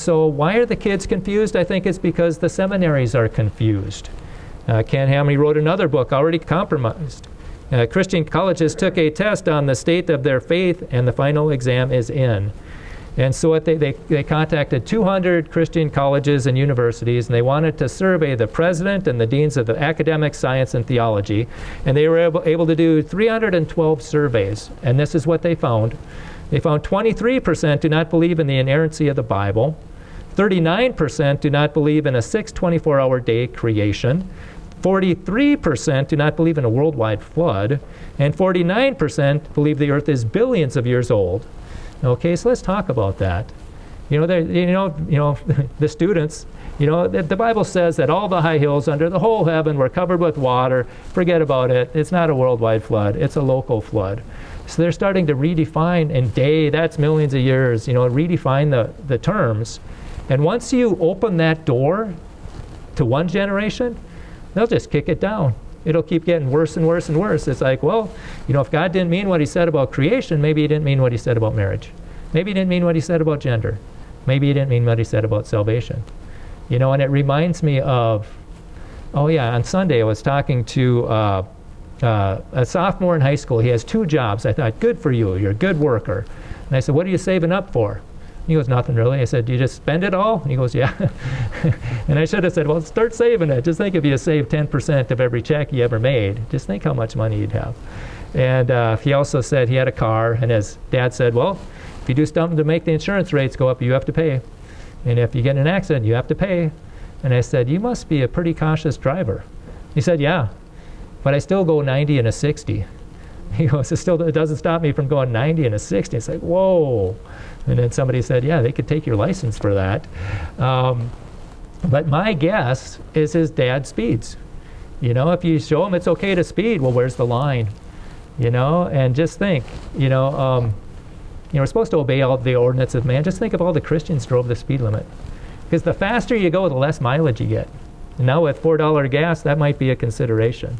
So why are the kids confused? I think it's because the seminaries are confused. Ken Hamley wrote another book, Already Compromised. Christian colleges took a test on the state of their faith, and the final exam is in. And so what they contacted 200 Christian colleges and universities, and they wanted to survey the president and the deans of the academic science and theology. And they were able to do 312 surveys. And this is what they found. They found 23% do not believe in the inerrancy of the Bible. 39% do not believe in a 24-hour day creation. 43% do not believe in a worldwide flood. And 49% believe the earth is billions of years old. Okay, so let's talk about that. The students, the Bible says that all the high hills under the whole heaven were covered with water. Forget about it. It's not a worldwide flood. It's a local flood. So they're starting to redefine, and day, that's millions of years, redefine the terms. And once you open that door to one generation, they'll just kick it down. It'll keep getting worse and worse and worse. It's like, well, if God didn't mean what he said about creation, maybe he didn't mean what he said about marriage. Maybe he didn't mean what he said about gender. Maybe he didn't mean what he said about salvation. And it reminds me of, on Sunday I was talking to a sophomore in high school. He has 2 jobs. I thought, good for you. You're a good worker. And I said, what are you saving up for? He goes, nothing really. I said, do you just spend it all? And he goes, yeah. And I should have said, well, start saving it. Just think if you saved 10% of every check you ever made. Just think how much money you'd have. And he also said he had a car, and his dad said, well, if you do something to make the insurance rates go up, you have to pay. And if you get in an accident, you have to pay. And I said, you must be a pretty cautious driver. He said, yeah, but I still go 90 and a 60. He goes, it doesn't stop me from going 90 and a 60. It's like, whoa. And then somebody said, yeah, they could take your license for that. But my guess is his dad speeds. If you show him it's okay to speed, well, where's the line? And just think, we're supposed to obey all the ordinances of man. Just think if all the Christians drove the speed limit. Because the faster you go, the less mileage you get. And now with $4 gas, that might be a consideration.